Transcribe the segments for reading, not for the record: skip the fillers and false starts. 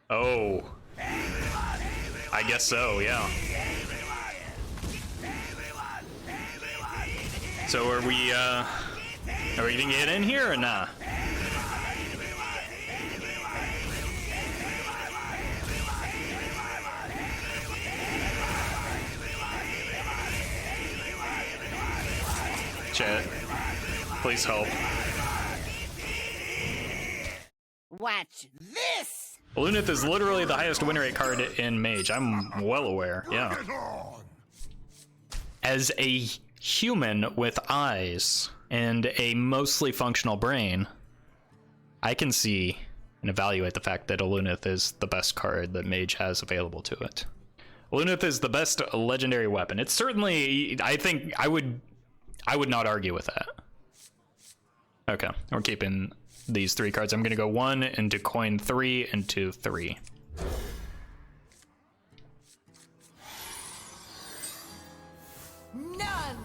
Oh. I guess so, yeah. So are we gonna get in here or nah? Chat, please help. Watch this! Loatheb is literally the highest win rate card in Mage. I'm well aware, yeah. As a human with eyes and a mostly functional brain, I can see and evaluate the fact that Loatheb is the best card that Mage has available to it. Loatheb is the best legendary weapon. It's certainly, I think, I would not argue with that. Okay, we're keeping these 3 cards. I'm gonna go 1 into coin 3 into 3.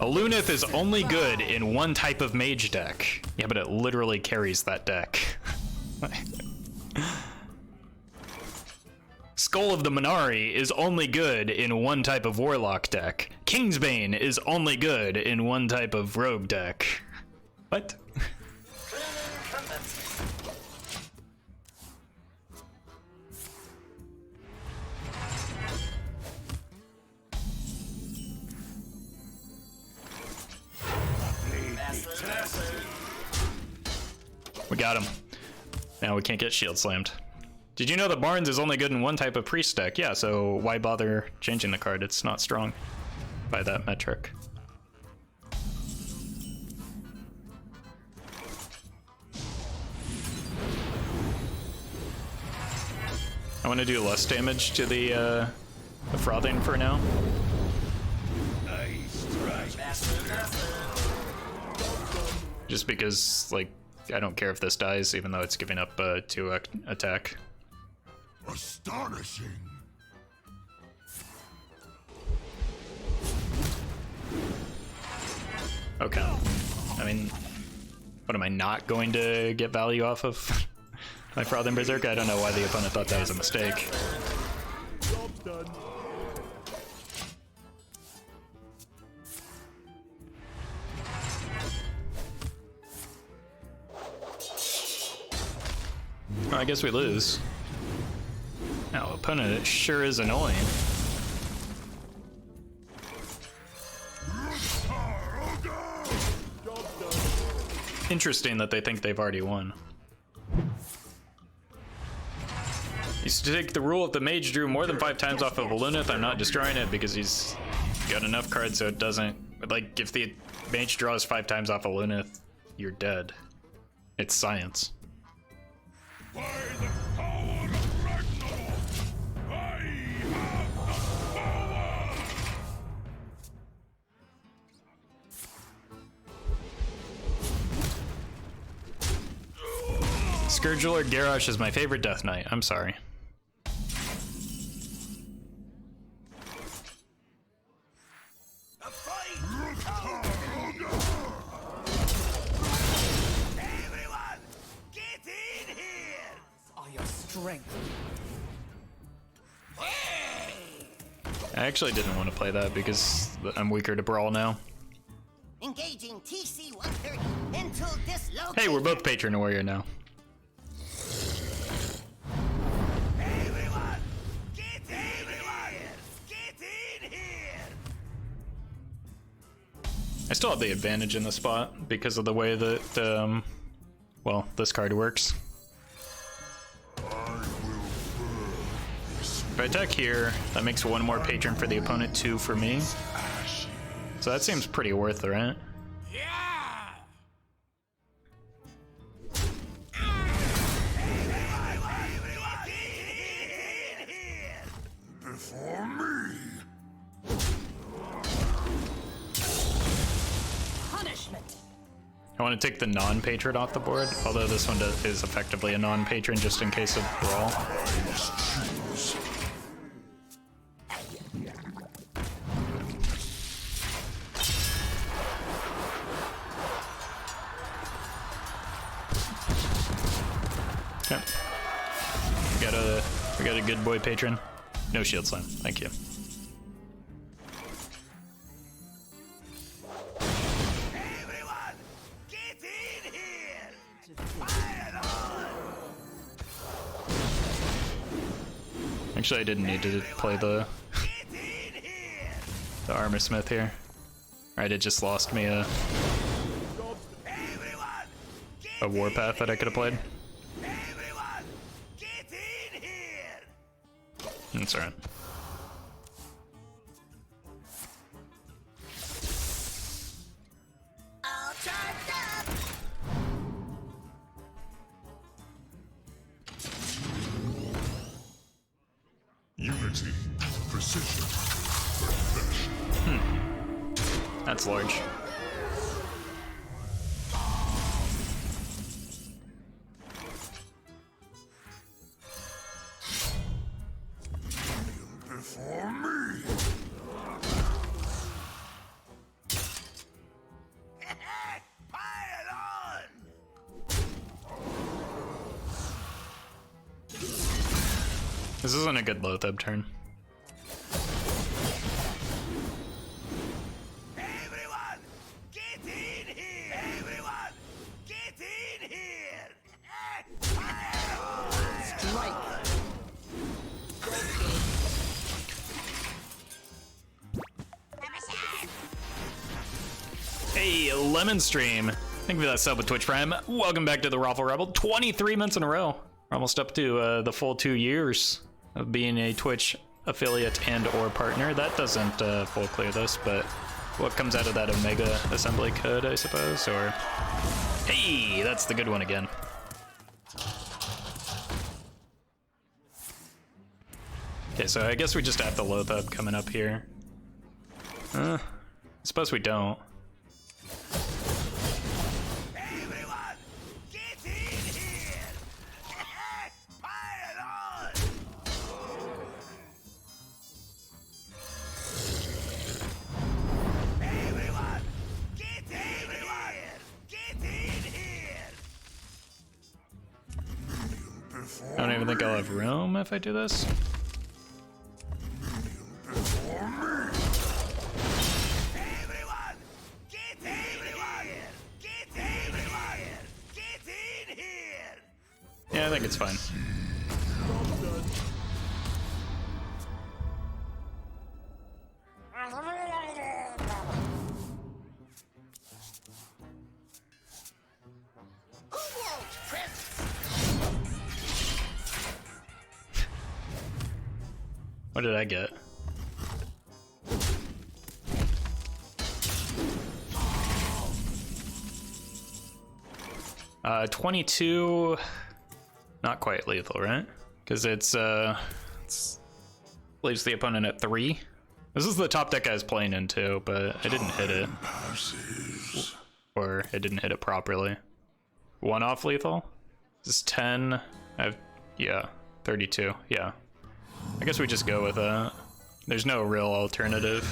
Loatheb is only good in one type of mage deck. Yeah, but it literally carries that deck. Skull of the Minari is only good in one type of warlock deck. Kingsbane is only good in one type of rogue deck. What? We got him. Now we can't get shield slammed. Did you know that Barnes is only good in one type of priest deck? Yeah, so why bother changing the card? It's not strong by that metric. I want to do less damage to the Frothing for now. Just because, like, I don't care if this dies, even though it's giving up 2 attack. Astonishing. Okay. I mean, what, am I not going to get value off of my Frothing Berserker? I don't know why the opponent thought that was a mistake. Job's done. Well, I guess we lose. Now, opponent, it sure is annoying. Interesting that they think they've already won. Used to take the rule if the mage drew more than 5 times off of a Loatheb, I'm not destroying it because he's got enough cards so it doesn't. Like, if the mage draws 5 times off a Loatheb, you're dead. It's science. By the power of Ragnarok, I have the power! Scourgelord Garrosh is my favorite Death Knight. I'm sorry. Everyone, get in here! All your strength. I actually didn't want to play that because I'm weaker to Brawl now. Engaging TC 130 until dislocated. Hey, we're both Patron Warrior now. Everyone, get in here! Get in here! I still have the advantage in the spot because of the way that, well, this card works. If I attack here, that makes 1 more Patron for the opponent, 2 for me. So that seems pretty worth it, right? Yeah! Before me. Punishment. I want to take the non-patron off the board, although this one is effectively a non-patron just in case of Brawl. I must choose. Okay. Gotta We got a good boy patron. No shield slam. Thank you. Everyone, get in here! Fire on! Actually, I didn't need to play the Get in here! Armorsmith here. Alright, it just lost me a Everyone, Warpath that I could have played. everyone, get in here! That's alright. All charged up! Unity, precision, perfection. That's large. Before me. Fire on! This isn't a good Loatheb turn. Everyone, get in here! Everyone, get in here! Fire on! Strike. Hey, Lemon Stream. Thank you for that sub with Twitch Prime. Welcome back to the Roffle Rebel. 23 months in a row. We're almost up to the full 2 years of being a Twitch affiliate and or partner. That doesn't full clear this, but what comes out of that Omega assembly code, I suppose, or... Hey, that's the good one again. Okay, so I guess we just have the Loatheb coming up here. I suppose we don't. Everyone, get in here! Fire on! Everyone, get in here! Get in here! Before I don't even think I'll have room if I do this. Everyone, get in here! Get in here! Get in here! Yeah, I think it's fine. What did I get? Uh, 22, not quite lethal, right? Because it's leaves the opponent at 3. This is the top deck I was playing into, but I didn't hit it. Or I didn't hit it properly. 1 off lethal? This is 10. Yeah, 32, yeah. I guess we just go with that. There's no real alternative.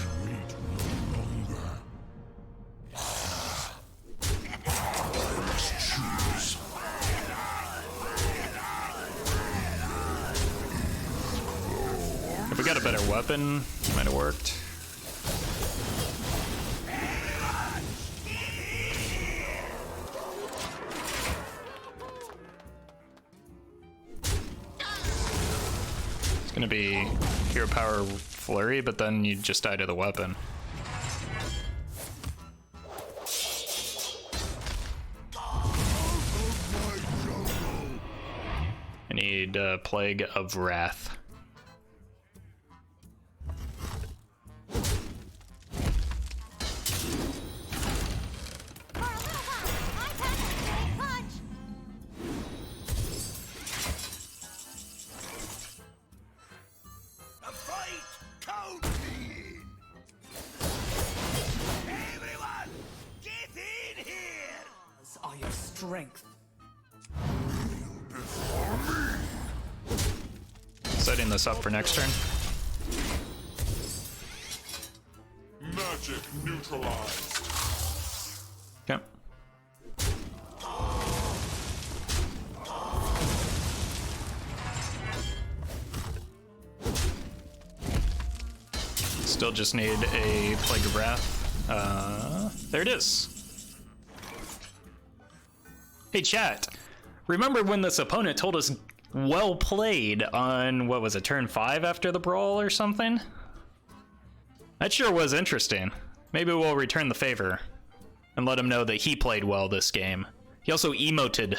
If we got a better weapon, it might have worked. It's gonna be Hero Power Flurry, but then you just die to the weapon. I need Plague of Wrath. A fight! Count me in! Everyone, get in here! Are your strength. Setting this up for next turn. magic neutralized. Okay. Still just need a Plague of Wrath. There it is. Hey chat, remember when this opponent told us well played on, what was it, turn 5 after the brawl or something? That sure was interesting. Maybe we'll return the favor and let him know that he played well this game. He also emoted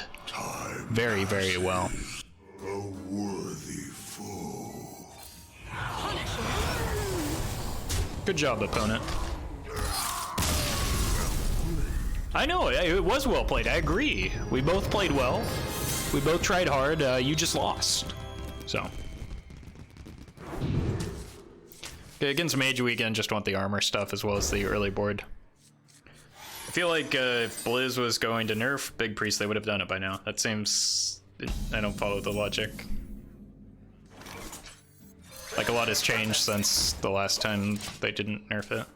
very, very well. A worthy foe. Good job, opponent. I know, it was well played, I agree. We both played well. We both tried hard, you just lost. So. Okay, against Mage Weekend, just want the armor stuff as well as the early board. I feel like if Blizz was going to nerf Big Priest, they would have done it by now. That seems... I don't follow the logic. Like, a lot has changed since the last time they didn't nerf it.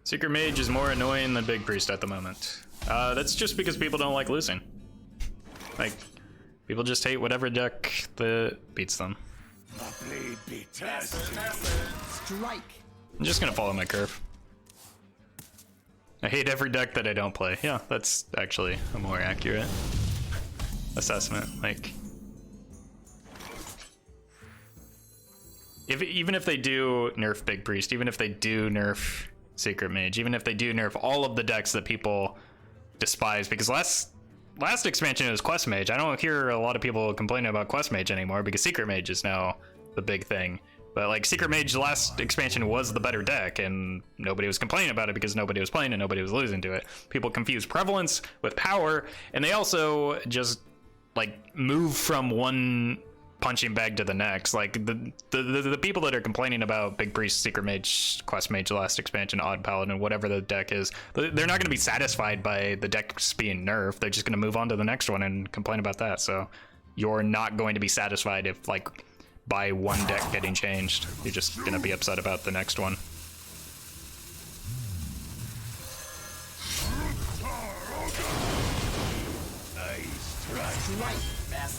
Secret Mage is more annoying than Big Priest at the moment. That's just because people don't like losing. Like, people just hate whatever deck that beats them. Strike. I'm just gonna follow my curve. I hate every deck that I don't play. Yeah, that's actually a more accurate assessment. Like, even if they do nerf Big Priest, even if they do nerf Secret Mage, even if they do nerf all of the decks that people despise, because last expansion it was Quest Mage. I don't hear a lot of people complaining about Quest Mage anymore because Secret Mage is now the big thing. But like, Secret Mage last expansion was the better deck, and nobody was complaining about it because nobody was playing and nobody was losing to it. People confuse prevalence with power, and they also just like move from one punching bag to the next. Like, the people that are complaining about Big Priest, Secret Mage, Quest Mage last expansion, Odd Paladin, whatever the deck is, they're not going to be satisfied by the decks being nerfed. They're just going to move on to the next one and complain about that. So you're not going to be satisfied if, like, by one deck getting changed. You're just going to be upset about the next one.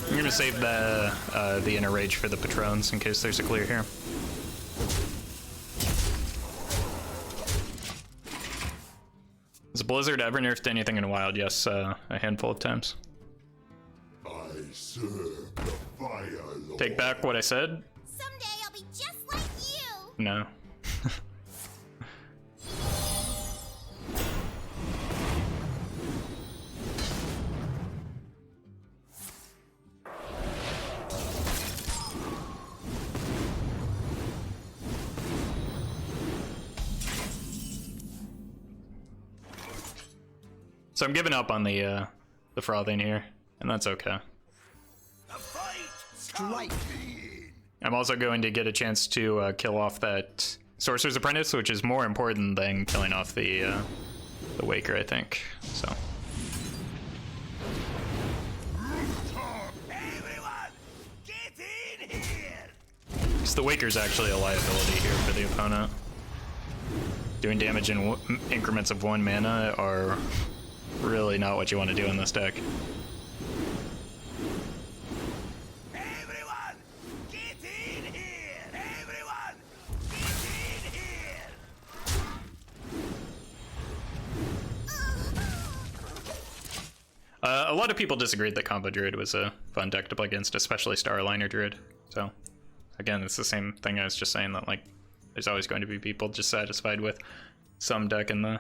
I'm gonna save the inner rage for the Patrons in case there's a clear here. Has Blizzard ever nerfed anything in Wild? Yes, a handful of times. I serve the Fire Lord. Take back what I said? Someday I'll be just like you. No. So I'm giving up on the frothing here, and that's okay. Strike. I'm also going to get a chance to kill off that Sorcerer's Apprentice, which is more important than killing off the Waker, I think. So. Everyone, get in here! Because the Waker's actually a liability here for the opponent. Doing damage in increments of 1 mana are really not what you want to do in this deck. Everyone, get in here! Everyone, get in here! A lot of people disagreed that Combo Druid was a fun deck to play against, especially Starliner Druid. So, again, it's the same thing I was just saying, that like there's always going to be people just satisfied with some deck in the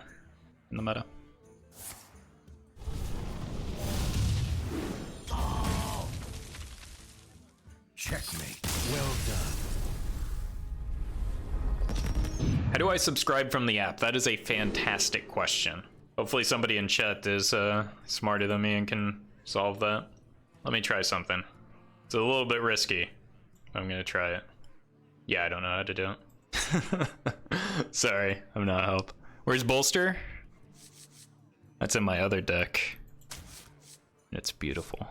meta. Checkmate. Well done. How do I subscribe from the app? That is a fantastic question. Hopefully somebody in chat is smarter than me and can solve that. Let me try something. It's a little bit risky. I'm gonna try it. Yeah, I don't know how to do it. Sorry, I'm not help. Where's Bolster? That's in my other deck. It's beautiful.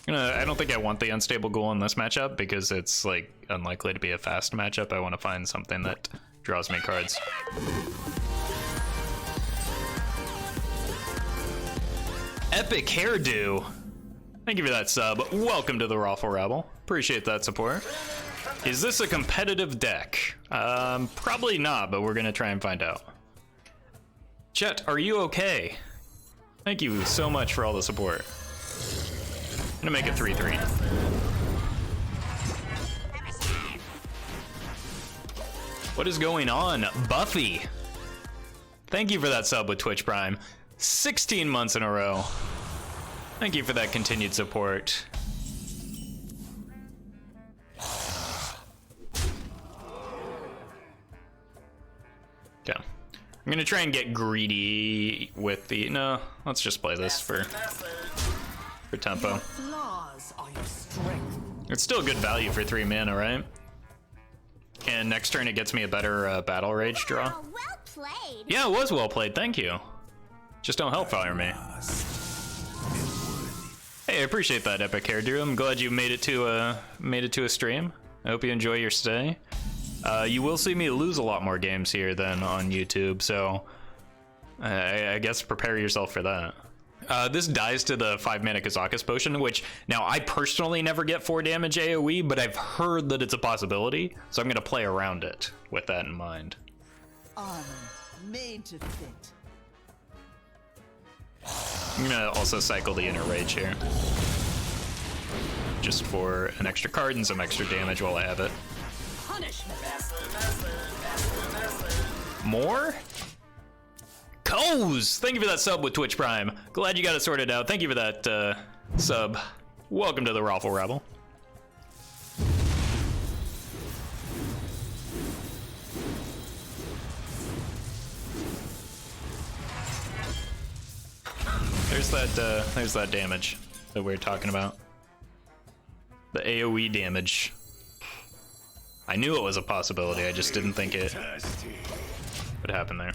I don't think I want the Unstable Ghoul in this matchup because it's like unlikely to be a fast matchup. I want to find something that draws me cards. Epic Hairdo. Thank you for that sub. Welcome to the Roffle Rabble. Appreciate that support. Is this a competitive deck? Probably not, but we're gonna try and find out. Chet, are you okay? Thank you so much for all the support. I'm gonna make it 3-3. What is going on? Buffy. Thank you for that sub with Twitch Prime. 16 months in a row. Thank you for that continued support. Okay. I'm gonna try and get greedy with the... No, let's just play this for tempo. Flaws are your strength. It's still good value for 3 mana, right? And next turn it gets me a better Battle Rage draw. Oh, well played. Yeah, it was well played, thank you. Just don't Hellfire me. Hey, I appreciate that, Epic Hairdo. I'm glad you made it to a stream. I hope you enjoy your stay. You will see me lose a lot more games here than on YouTube, so I guess prepare yourself for that. This dies to the 5-mana Kazakus potion, which now I personally never get 4 damage AoE, but I've heard that it's a possibility, so I'm gonna play around it with that in mind. Armor made to fit. I'm gonna also cycle the Inner Rage here, just for an extra card and some extra damage while I have it. Punishment. More? Coz! Thank you for that sub with Twitch Prime. Glad you got it sorted out. Thank you for that sub. Welcome to the Roffle Rabble. There's that damage that we were talking about. The AoE damage. I knew it was a possibility, I just didn't think it would happen there.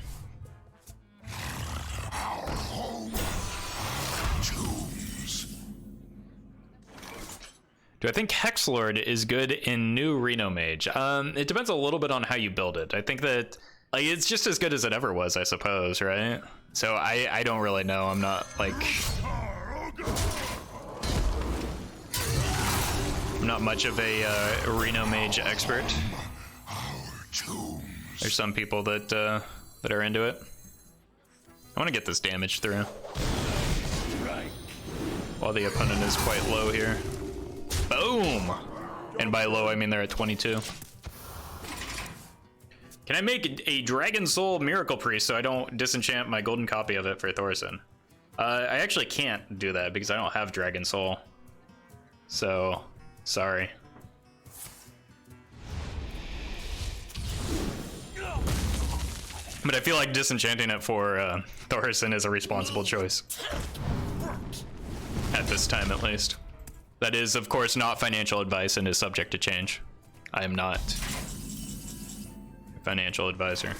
Do I think Hexlord is good in new Reno Mage? It depends a little bit on how you build it. I think that like it's just as good as it ever was, I suppose, right? So I don't really know. I'm not like I'm not much of a Reno Mage expert. There's some people that are into it. I want to get this damage through while the opponent is quite low here. Boom! And by low, I mean they're at 22. Can I make a Dragon Soul Miracle Priest so I don't disenchant my golden copy of it for Thaurissan? I actually can't do that because I don't have Dragon Soul. So, sorry. But I feel like disenchanting it for Thaurissan is a responsible choice. At this time, at least. That is, of course, not financial advice and is subject to change. I am not a financial advisor.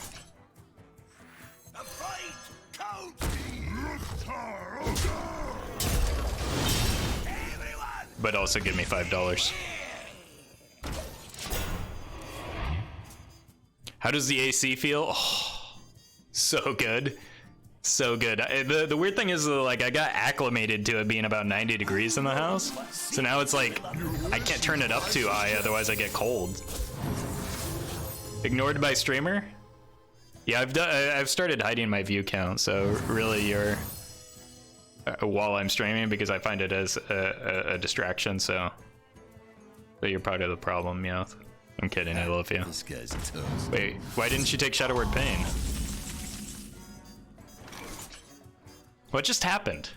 But also give me $5. How does the AC feel? Oh, so good. So good. The weird thing is, like, I got acclimated to it being about 90 degrees in the house. So now it's like, I can't turn it up too high, otherwise I get cold. Ignored by streamer? Yeah, I've started hiding my view count, so really you're... while I'm streaming, because I find it as a distraction, so you're part of the problem, Meowth. I'm kidding, I love you. This guy's toast. Wait, why didn't you take Shadow Word Pain? What just happened?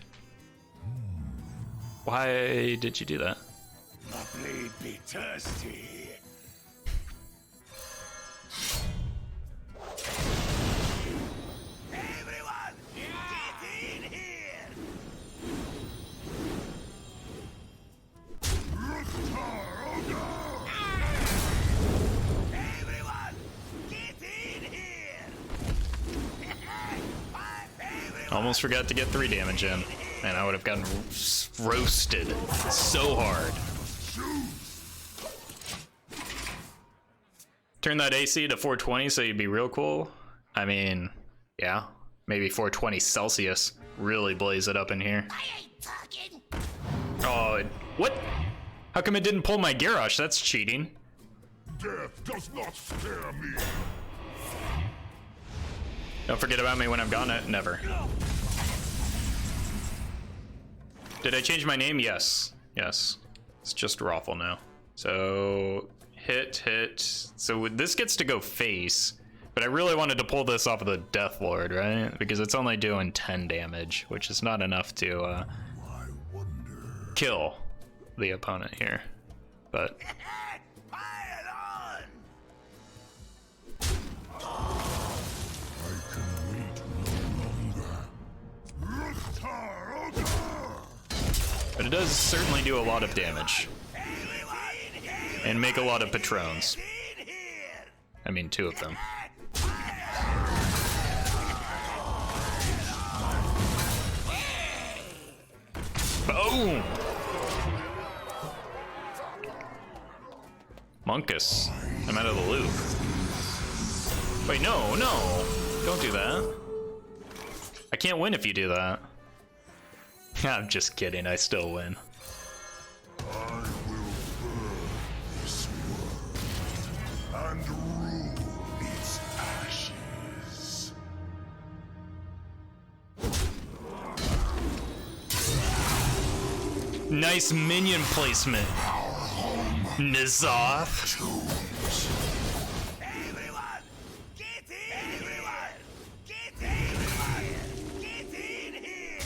Why did you do that? My blade be thirsty. Everyone, get in here! Everyone, get in here! Almost forgot to get 3 damage in. Man, I would have gotten roasted so hard. Turn that AC to 420 so you'd be real cool. I mean, yeah, maybe 420 Celsius. Really blaze it up in here. I ain't talking. Oh, what? How come it didn't pull my Garrosh? That's cheating. Death does not scare me. Don't forget about me when I'm gone. Never. Did I change my name? Yes. Yes. It's just Roffle now. So hit. So this gets to go face, but I really wanted to pull this off of the Death Lord, right? Because it's only doing 10 damage, which is not enough to kill the opponent here. But Fire on! I can wait no longer. but it does certainly do a lot of damage and make a lot of Patrons. I mean, 2 of them. Boom! Monkus, I'm out of the loop. Wait, no, don't do that. I can't win if you do that. I'm just kidding, I still win. I will burn this world and rule its ashes. Nice minion placement, Nizoth. Everyone, get in! Everyone, get in! Get in here!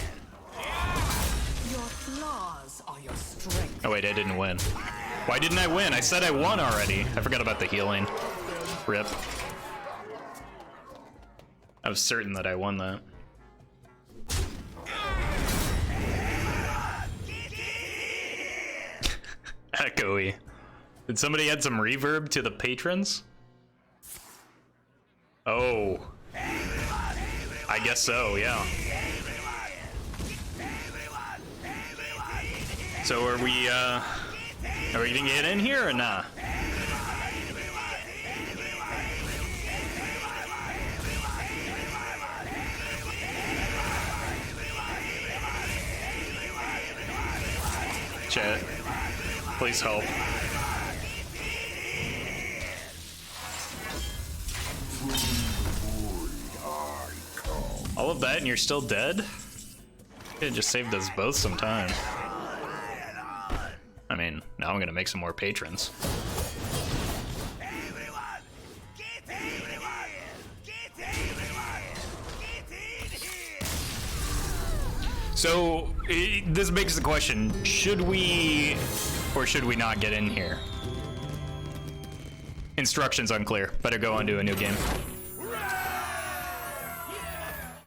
Your flaws are your strength. Oh wait, I didn't win. Why didn't I win? I said I won already. I forgot about the healing. Rip. I was certain that I won that. Echoey. Did somebody add some reverb to the patrons? Oh. I guess so, yeah. So are we gonna get in here or nah? Chat, please help. All of that and you're still dead? It just saved us both some time. I mean, now I'm gonna make some more patrons. Everyone, get everyone! Get everyone! Get in here! So, this begs the question, should we or should we not get in here? Instructions unclear. Better go on to a new game.